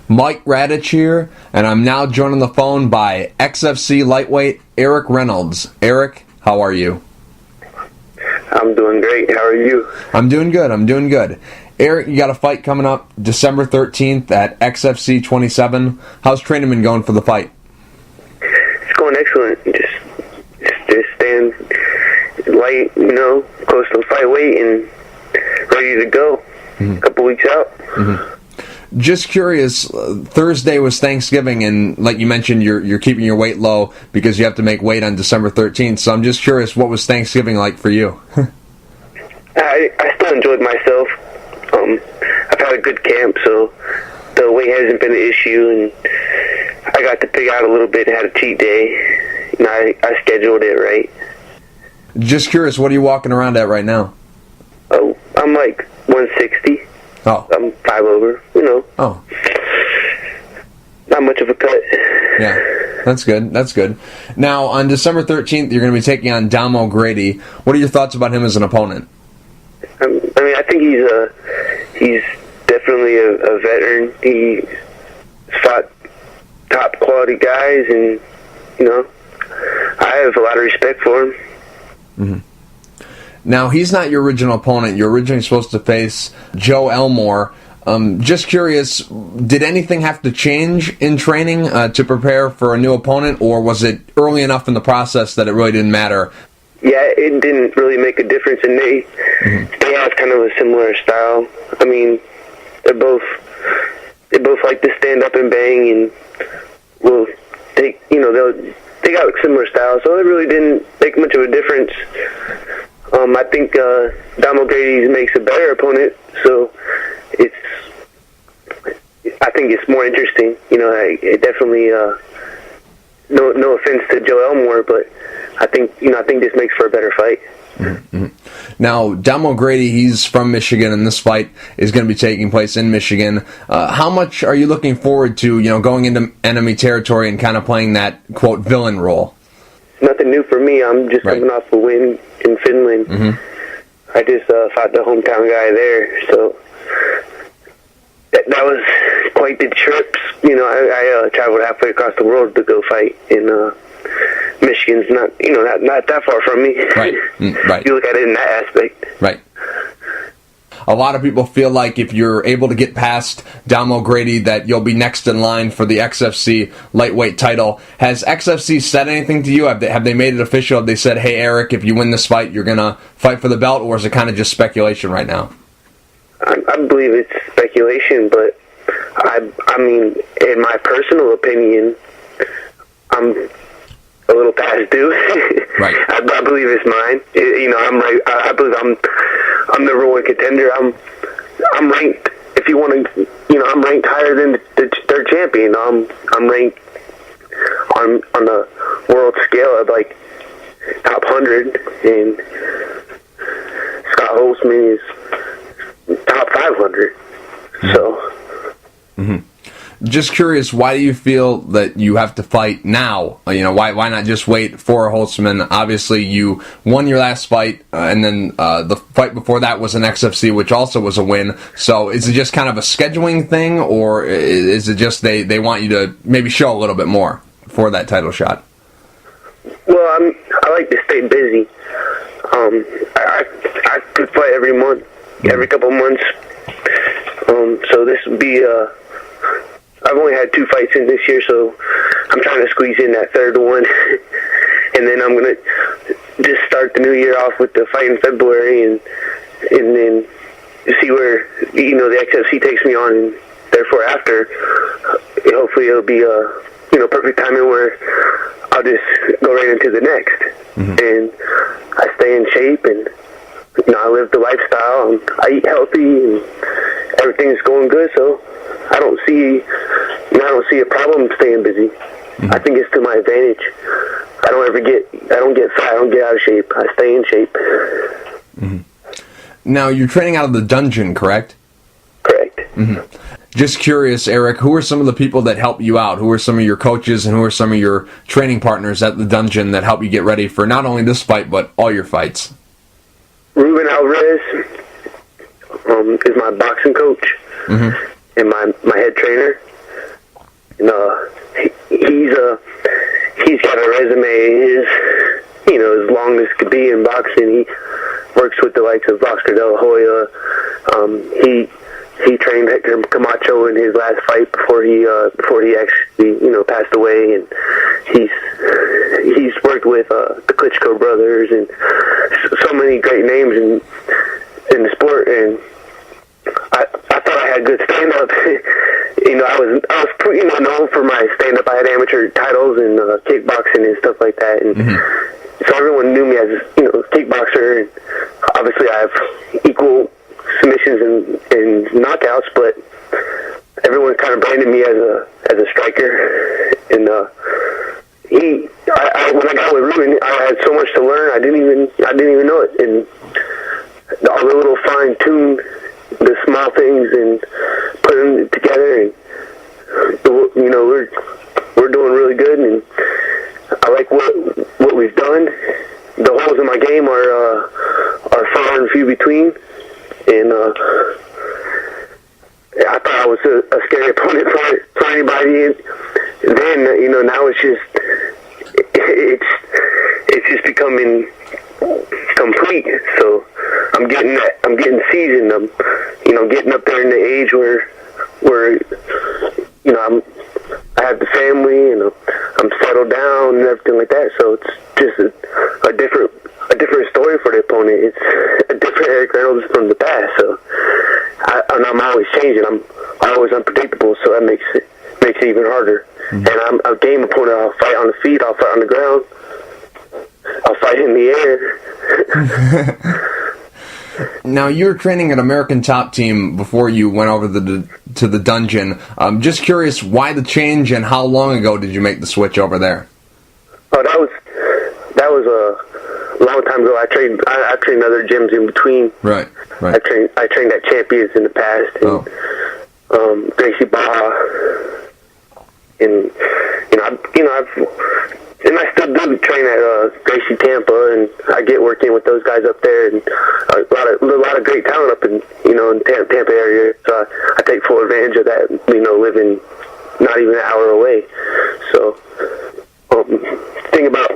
Mike Radich here, and I'm now joined on the phone by XFC Lightweight Eric Reynolds. Eric, how are you? I'm doing great. How are you? I'm doing good. Eric, you got a fight coming up December 13th at XFC 27. How's training been going for the fight? It's going excellent. Just staying light, close to the fight weight and ready to go. A couple weeks out. Just curious, Thursday was Thanksgiving, and like you mentioned, you're keeping your weight low because you have to make weight on December 13th. So I'm just curious, what was Thanksgiving like for you? I still enjoyed myself. I've had a good camp, so the weight hasn't been an issue, and I got to pick out a little bit and had a cheat day. I scheduled it right. Just curious, what are you walking around at right now? Oh, I'm like 160. Oh. I'm 5 over, Oh. Not much of a cut. Yeah, that's good. Now, on December 13th, you're going to be taking on Damo Grady. What are your thoughts about him as an opponent? I think he's definitely a veteran. He's fought top quality guys, and, I have a lot of respect for him. Mm-hmm. Now, he's not your original opponent. You're originally supposed to face Joe Elmore. Just curious, did anything have to change in training to prepare for a new opponent, or was it early enough in the process that it really didn't matter? Yeah, it didn't really make a difference, and they have kind of a similar style. I mean, they both like to stand up and bang, and will take they got similar styles, so it really didn't make much of a difference. I think Damo Grady makes a better opponent, so I think it's more interesting. It definitely no offense to Joe Elmore, but I think this makes for a better fight. Mm-hmm. Now, Damo Grady, he's from Michigan, and this fight is going to be taking place in Michigan. How much are you looking forward to, going into enemy territory and kind of playing that, quote, villain role? Nothing new for me. I'm just coming off a win in Finland. Mm-hmm. I just fought the hometown guy there, so that was quite the trip. I traveled halfway across the world to go fight in Michigan's not that far from me. Right. Right. You look at it in that aspect. Right. A lot of people feel like if you're able to get past Damo Grady that you'll be next in line for the XFC Lightweight title. Has XFC said anything to you? Have they made it official? Have they said, hey, Eric, if you win this fight, you're going to fight for the belt, or is it kind of just speculation right now? I believe it's speculation, but I mean, in my personal opinion, I'm a little past due. Right. I believe it's mine. I'm right. I believe I'm the number one contender. I'm ranked. If you want to, I'm ranked higher than their champion. I'm ranked on the world scale at like top 100, and Scott Holtzman is top 500. So. Mm-hmm. Just curious, why do you feel that you have to fight now? Why not just wait for Holtzman? Obviously, you won your last fight, and then the fight before that was an XFC, which also was a win. So is it just kind of a scheduling thing, or is it just they want you to maybe show a little bit more for that title shot? Well, I like to stay busy. I could fight every month, every couple months. So this would be I've only had 2 fights in this year, so I'm trying to squeeze in that third one. And then I'm going to just start the new year off with the fight in February, and then see where, the XFC takes me on, and therefore after, hopefully it'll be perfect timing where I'll just go right into the next. Mm-hmm. And I stay in shape, and I live the lifestyle, and I eat healthy, and everything's going good, so I don't see a problem staying busy. Mm-hmm. I think it's to my advantage. I don't get fat, I don't get out of shape. I stay in shape. Mm-hmm. Now, you're training out of the dungeon, correct? Correct. Mm-hmm. Just curious, Eric, who are some of the people that help you out? Who are some of your coaches, and who are some of your training partners at the dungeon that help you get ready for not only this fight, but all your fights? Ruben Alvarez is my boxing coach, and my head trainer. And he's got a resume as long as could be in boxing. He works with the likes of Oscar De La Hoya. He trained Hector Camacho in his last fight before he actually passed away, and he's worked with the Klitschko brothers and so many great names in the sport. And I thought I had good stand up. I was pretty known for my stand up. I had amateur titles in kickboxing and stuff like that, and so everyone knew me as a kickboxer. And obviously, I have equal submissions and knockouts, but everyone kind of branded me as a striker. And when I got with Ruben, I had so much to learn. I didn't even know it, and all the little fine tune, the small things, and putting it together. And we're doing really good, and I like what we've done. The holes in my game are far and few between. And I thought I was a scary opponent for anybody. And then now it's just becoming complete. So I'm getting seasoned. I'm getting up there in the age where I have the family and I'm settled down and everything like that. So it's just a different story for the opponent. It's a different Eric Reynolds from the past. So I'm always changing. I'm always unpredictable. So that makes it even harder. Mm-hmm. And I'm a game opponent. I'll fight on the feet. I'll fight on the ground. I'll fight in the air. Now, you were training at American Top Team before you went over to the dungeon. I'm just curious why the change, and how long ago did you make the switch over there? Oh, that was a long time ago. I trained other gyms in between. Right. I trained at Champions in the past, and Gracie Baja, and I still do train at Gracie Tampa, and I get working with those guys up there, and a lot of great talent up in Tampa area. So I take full advantage of that. Living not even an hour away. So thing about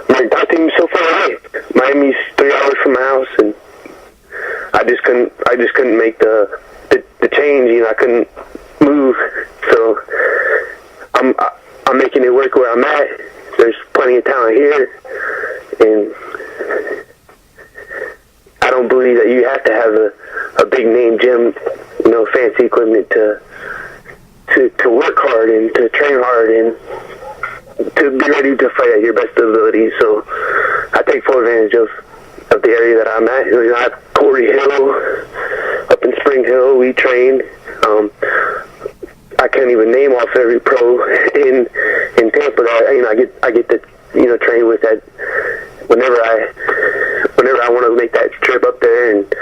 my top team is so far away. Miami's 3 hours from my house, and I just couldn't make the change. I couldn't move. So I'm making it work where I'm at. There's plenty of talent here, and I don't believe that you have to have a big name gym, fancy equipment to work hard and to train hard and to be ready to fight at your best ability. So I take full advantage of the area that I'm at. I have Corey Hill up in Spring Hill. We train. I can't even name off every pro in Tampa that I get to train with that whenever I want to make that trip up there. And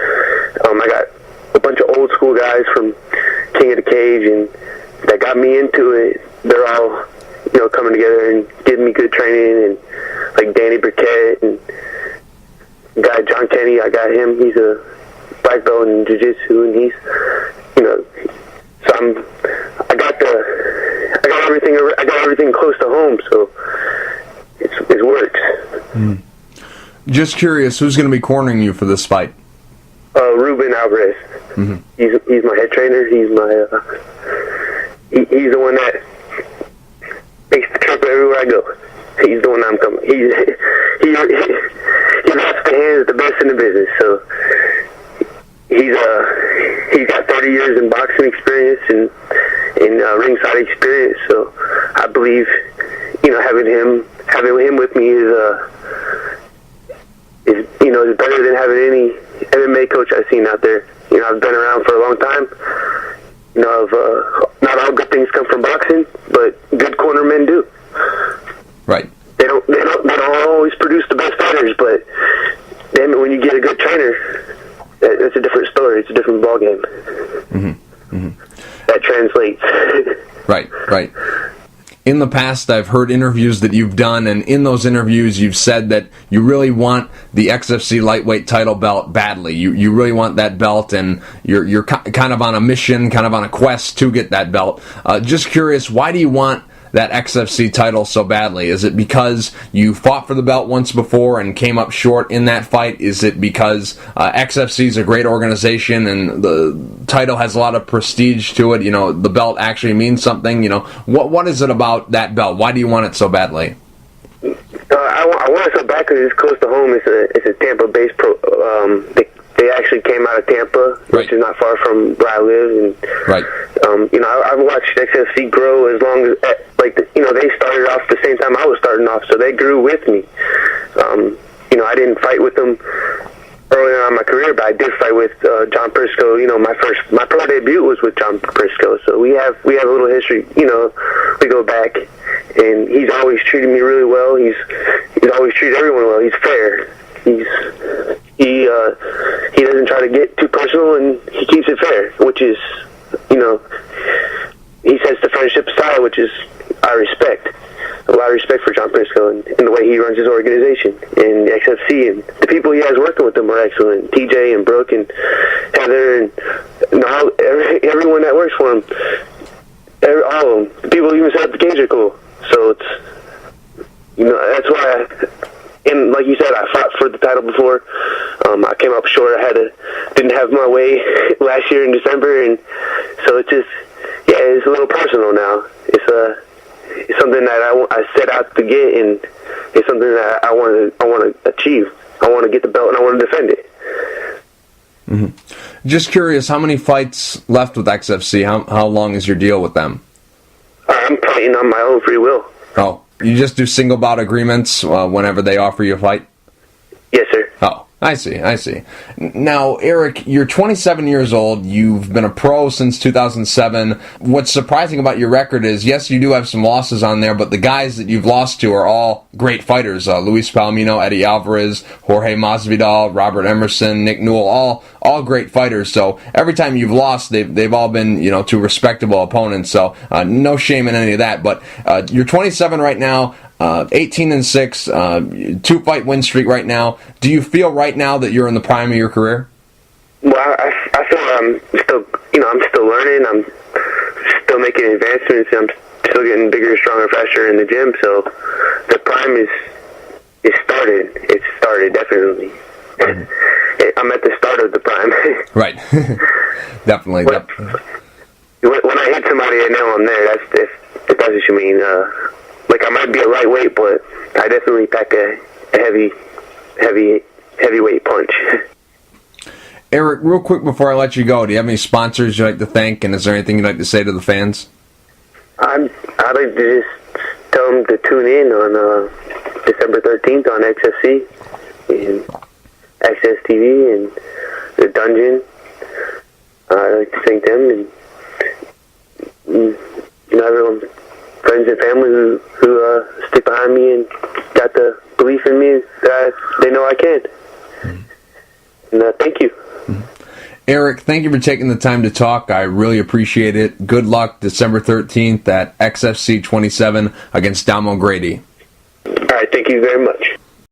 I got a bunch of old school guys from King of the Cage and that got me into it. They're all coming together and giving me good training, and like Danny Burkett and guy John Kenny. I got him. He's a black belt in jiu-jitsu, and he's so I got everything close to home, so it works. Mm. Just curious, who's going to be cornering you for this fight? Ruben Alvarez. Mm-hmm. He's my head trainer. He's my he's the one that makes the trip everywhere I go. He's the one I'm coming. He wraps the hands the best in the business. So he's got 30 years in boxing experience and in ringside experience. So I believe having him with me is better than having any MMA coach I've seen out there. I've been around for a long time. Not all good things come from boxing, but good cornermen do. Right. They don't always produce the best fighters, but damn it, when you get a good trainer, it's a different story. It's a different ballgame. Mm-hmm. Mm-hmm. That translates. Right. in the past I've heard interviews that you've done, and in those interviews you've said that you really want the XFC Lightweight title belt badly. You really want that belt, and you're kind of on a mission, kind of on a quest to get that belt. Just curious, why do you want that XFC title so badly? Is it because you fought for the belt once before and came up short in that fight? Is it because XFC is a great organization and the title has a lot of prestige to it? You know, the belt actually means something. You know, what is it about that belt? Why do you want it so badly? I want it so bad because it's close to home. It's a Tampa-based they actually came out of Tampa, which is not far from where I live, and you know, I've watched XFC grow as long as, you know, they started off the same time I was starting off, so they grew with me. You know, I didn't fight with them early on in my career, but I did fight with John Briscoe. You know, my pro debut was with John Briscoe, so we have a little history. You know, we go back, and he's always treated me really well. He's always treated everyone well. He's fair. He doesn't try to get too personal, and he keeps it fair, which is, you know, he sets the friendship aside, which is I respect. A lot of respect for John Briscoe and the way he runs his organization and XFC, and the people he has working with him are excellent. TJ and Brooke and Heather and everyone that works for him, all of them. The people who even set up the games are cool. So it's, you know, that's why and like you said, I fought for the title before. I came up short. Didn't have my way last year in December, and so it's just, yeah, it's a little personal now. It's something that I set out to get, and it's something that I want to achieve. I want to get the belt, and I want to defend it. Mm-hmm. Just curious, how many fights left with XFC? How long is your deal with them? I'm fighting on my own free will. Oh, you just do single bout agreements whenever they offer you a fight? Yes, sir. Oh, I see. Now, Eric, you're 27 years old. You've been a pro since 2007. What's surprising about your record is, yes, you do have some losses on there, but the guys that you've lost to are all great fighters. Luis Palomino, Eddie Alvarez, Jorge Masvidal, Robert Emerson, Nick Newell, all great fighters. So every time you've lost, they've all been, you know, to respectable opponents. So no shame in any of that. But you're 27 right now. 18-6, 2-fight win streak right now. Do you feel right now that you're in the prime of your career? Well, I feel I'm still learning. I'm still making advancements. I'm still getting bigger, stronger, faster in the gym. So the prime is started. It's started, definitely. I'm at the start of the prime. Right. Definitely. When I hit somebody, I know I'm there. If that's what you mean. Like, I might be a lightweight, but I definitely pack a heavyweight punch. Eric, real quick before I let you go, do you have any sponsors you'd like to thank, and is there anything you'd like to say to the fans? I'd like to just tell them to tune in on December 13th on XFC and Access TV and The Dungeon. I'd like to thank them and you know, everyone, friends and family who stick behind me and got the belief in me that they know I can. And thank you. Eric, thank you for taking the time to talk. I really appreciate it. Good luck December 13th at XFC 27 against Damo Grady. All right, thank you very much.